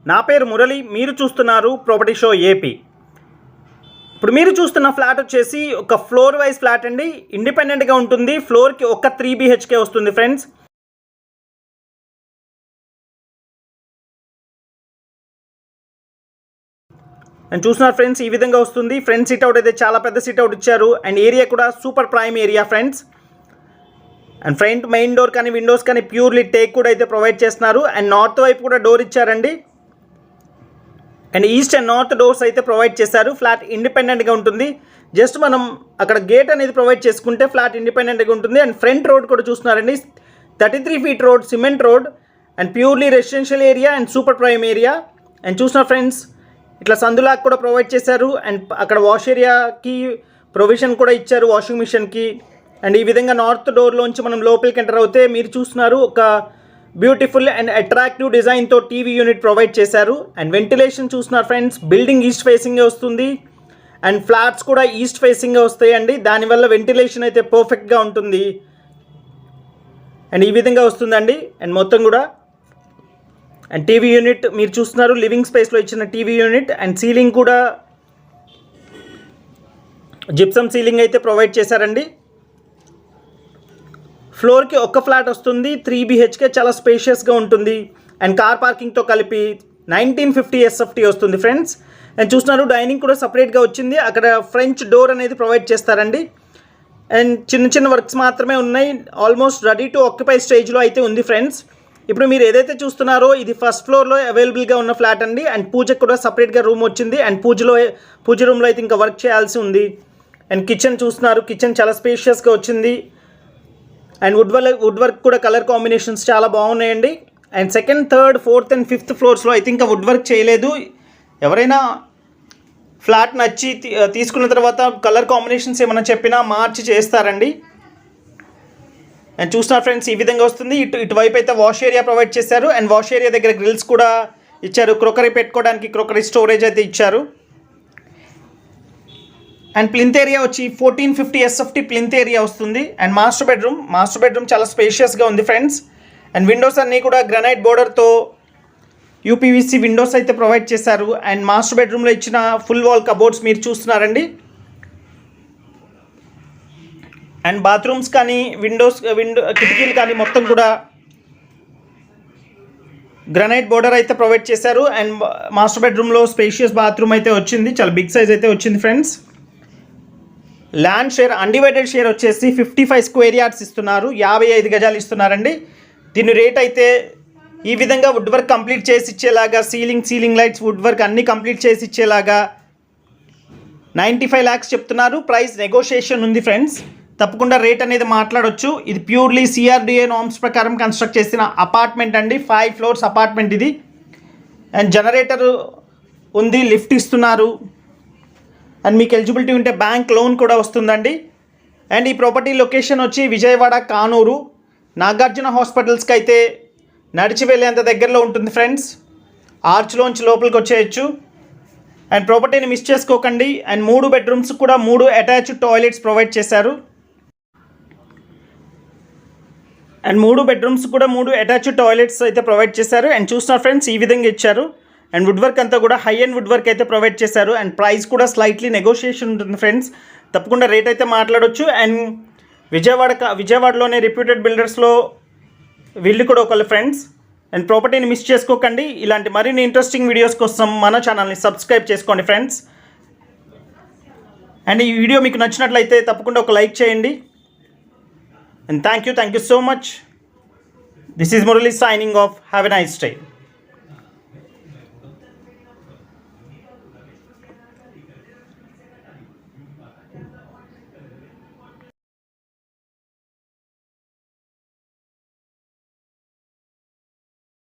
నా పేరు మురళి, మీరు చూస్తున్నారు ప్రాపర్టీ షో ఏపీ. ఇప్పుడు మీరు చూస్తున్న ఫ్లాట్ వచ్చేసి ఒక ఫ్లోర్ వైజ్ ఫ్లాట్ అండి. ఇండిపెండెంట్గా ఉంటుంది. ఫ్లోర్కి ఒక 3 BHK వస్తుంది ఫ్రెండ్స్. అండ్ చూస్తున్నారు ఫ్రెండ్స్, ఈ విధంగా వస్తుంది. ఫ్రంట్ సిట్ అవుట్ అయితే చాలా పెద్ద సిట్ అవుట్ ఇచ్చారు. అండ్ ఏరియా కూడా super prime area friends. And front main door కానీ విండోస్ కానీ ప్యూర్లీ టేక్ కూడా అయితే ప్రొవైడ్ చేస్తున్నారు. అండ్ నార్త్ వైపు కూడా డోర్ ఇచ్చారండి. And east and north doors అయితే ప్రొవైడ్ చేశారు. ఫ్లాట్ ఇండిపెండెంట్గా ఉంటుంది. జస్ట్ మనం అక్కడ గేట్ అనేది ప్రొవైడ్ చేసుకుంటే ఫ్లాట్ ఇండిపెండెంట్గా ఉంటుంది. అండ్ ఫ్రంట్ రోడ్ కూడా చూస్తున్నారండి, 33 feet road, cement road. And purely residential area and super prime area. And చూస్తున్నారు ఫ్రెండ్స్, ఇట్లా సందులాక్ కూడా ప్రొవైడ్ చేశారు. అండ్ అక్కడ వాష్ ఏరియాకి ప్రొవిజన్ కూడా ఇచ్చారు, వాషింగ్ మిషన్కి. అండ్ ఈ విధంగా నార్త్ డోర్లోంచి మనం లోపలికి ఎంటర్ అవుతే మీరు చూస్తున్నారు ఒక బ్యూటిఫుల్ అండ్ అట్రాక్టివ్ డిజైన్తో టీవీ యూనిట్ ప్రొవైడ్ చేశారు. అండ్ వెంటిలేషన్ చూస్తున్నారు ఫ్రెండ్స్, బిల్డింగ్ ఈస్ట్ ఫేసింగే వస్తుంది. అండ్ ఫ్లాట్స్ కూడా ఈస్ట్ ఫేసింగే వస్తాయండి. దానివల్ల వెంటిలేషన్ అయితే పర్ఫెక్ట్గా ఉంటుంది. అండ్ ఈ విధంగా వస్తుందండి. అండ్ మొత్తం కూడా అండ్ టీవీ యూనిట్ మీరు చూస్తున్నారు, లివింగ్ స్పేస్లో ఇచ్చిన టీవీ యూనిట్. అండ్ సీలింగ్ కూడా జిప్సమ్ సీలింగ్ అయితే ప్రొవైడ్ చేశారండి. ఫ్లోర్కి ఒక్క ఫ్లాట్ వస్తుంది, 3 BHK, చాలా స్పేషియస్గా ఉంటుంది. అండ్ కార్ పార్కింగ్తో కలిపి 1950 SFT వస్తుంది ఫ్రెండ్స్. అండ్ చూస్తున్నారు, డైనింగ్ కూడా సపరేట్గా వచ్చింది. అక్కడ ఫ్రెంచ్ డోర్ అనేది ప్రొవైడ్ చేస్తారండి. అండ్ చిన్న చిన్న వర్క్స్ మాత్రమే ఉన్నాయి. ఆల్మోస్ట్ రెడీ టు ఆక్యుపై స్టేజ్లో అయితే ఉంది ఫ్రెండ్స్. ఇప్పుడు మీరు ఏదైతే చూస్తున్నారో ఇది ఫస్ట్ ఫ్లోర్లో అవైలబుల్గా ఉన్న ఫ్లాట్ అండి. అండ్ పూజకు కూడా సపరేట్గా రూమ్ వచ్చింది. అండ్ పూజ రూమ్లో అయితే ఇంకా వర్క్ చేయాల్సి ఉంది. అండ్ కిచెన్ చూస్తున్నారు, కిచెన్ చాలా స్పేషియస్గా వచ్చింది. అండ్ వుడ్ వర్క్ కూడా కలర్ కాంబినేషన్స్ చాలా బాగున్నాయండి. And second, third, fourth and fifth ఫ్లోర్స్లో అయితే ఇంకా వుడ్ వర్క్ చేయలేదు. ఎవరైనా ఫ్లాట్ నచ్చి తీసుకున్న తర్వాత కలర్ కాంబినేషన్స్ ఏమైనా చెప్పినా మార్చి చేస్తారండి. అండ్ చూస్తున్నారు ఫ్రెండ్స్, ఈ విధంగా వస్తుంది. ఇటువైపు అయితే వాష్ ఏరియా ప్రొవైడ్ చేశారు. అండ్ వాష్ ఏరియా దగ్గర గ్రిల్స్ కూడా ఇచ్చారు. క్రొకరీ పెట్టుకోవడానికి క్రొకరీ స్టోరేజ్ అయితే ఇచ్చారు. అండ్ ప్లింత్ ఏరియా వచ్చి 1450 SFT ప్లింత్ ఏరియా వస్తుంది. అండ్ మాస్టర్ బెడ్రూమ్ చాలా స్పేషియస్గా ఉంది ఫ్రెండ్స్. అండ్ విండోస్ అన్నీ కూడా గ్రానైట్ బోర్డర్తో UPVC విండోస్ అయితే ప్రొవైడ్ చేశారు. అండ్ మాస్టర్ బెడ్రూమ్లో ఇచ్చిన ఫుల్ వాల్ కబోర్డ్స్ మీరు చూస్తున్నారండి. అండ్ బాత్రూమ్స్ కానీ కిటికీలు కానీ మొత్తం కూడా గ్రానైట్ బోర్డర్ అయితే ప్రొవైడ్ చేశారు. అండ్ మాస్టర్ బెడ్రూమ్లో స్పేషియస్ బాత్రూమ్ అయితే వచ్చింది, చాలా బిగ్ సైజ్ అయితే వచ్చింది friends. Land share undivided share వచ్చేసి 55 square yards ఇస్తున్నారు, 55 గజాలు ఇస్తున్నారండి. దీని రేట్ అయితే ఈ విధంగా వుడ్ వర్క్ కంప్లీట్ చేసి ఇచ్చేలాగా, సీలింగ్ లైట్స్, వుడ్ వర్క్ అన్నీ కంప్లీట్ చేసి ఇచ్చేలాగా 95 lakhs చెప్తున్నారు. ప్రైస్ నెగోషియేషన్ ఉంది ఫ్రెండ్స్, తప్పకుండా రేట్ అనేది మాట్లాడవచ్చు. ఇది ప్యూర్లీ CRDA నార్మ్స్ ప్రకారం కన్స్ట్రక్ట్ చేసిన అపార్ట్మెంట్ అండి. 5 floors అపార్ట్మెంట్ ఇది. అండ్ జనరేటర్ ఉంది, లిఫ్ట్ ఇస్తున్నారు. అండ్ మీకు ఎలిజిబిలిటీ ఉంటే బ్యాంక్ లోన్ కూడా వస్తుందండి. అండ్ ఈ ప్రాపర్టీ లొకేషన్ వచ్చి విజయవాడ, కానూరు, నాగార్జున హాస్పిటల్స్కి అయితే నడిచి వెళ్ళేంత దగ్గరలో ఉంటుంది ఫ్రెండ్స్. ఆర్చ్లోంచి లోపలికి వచ్చేయచ్చు. అండ్ ప్రాపర్టీని మిస్ చేసుకోకండి. అండ్ 3 bedrooms కూడా 3 అటాచ్డ్ టాయిలెట్స్ ప్రొవైడ్ చేశారు. అండ్ 3 bedrooms కూడా 3 అటాచ్డ్ టాయిలెట్స్ అయితే ప్రొవైడ్ చేశారు. అండ్ చూస్తున్నారు ఫ్రెండ్స్, ఈ విధంగా ఇచ్చారు. అండ్ వుడ్ వర్క్ అంతా కూడా హై అండ్ వుడ్ వర్క్ అయితే ప్రొవైడ్ చేశారు. అండ్ ప్రైస్ కూడా స్లైట్లీ నెగోషియేషన్ ఉంటుంది ఫ్రెండ్స్, తప్పకుండా రేట్ అయితే మాట్లాడవచ్చు. అండ్ విజయవాడలోనే రిప్యూటెడ్ బిల్డర్స్లో వీళ్ళు కూడా ఒకళ్ళు ఫ్రెండ్స్. అండ్ ప్రాపర్టీని మిస్ చేసుకోకండి. ఇలాంటి మరిన్ని ఇంట్రెస్టింగ్ వీడియోస్ కోసం మన ఛానల్ని సబ్స్క్రైబ్ చేసుకోండి ఫ్రెండ్స్. అండ్ ఈ వీడియో మీకు నచ్చినట్లయితే తప్పకుండా ఒక లైక్ చేయండి. And thank you so much. This is Murali signing off. Have a nice day.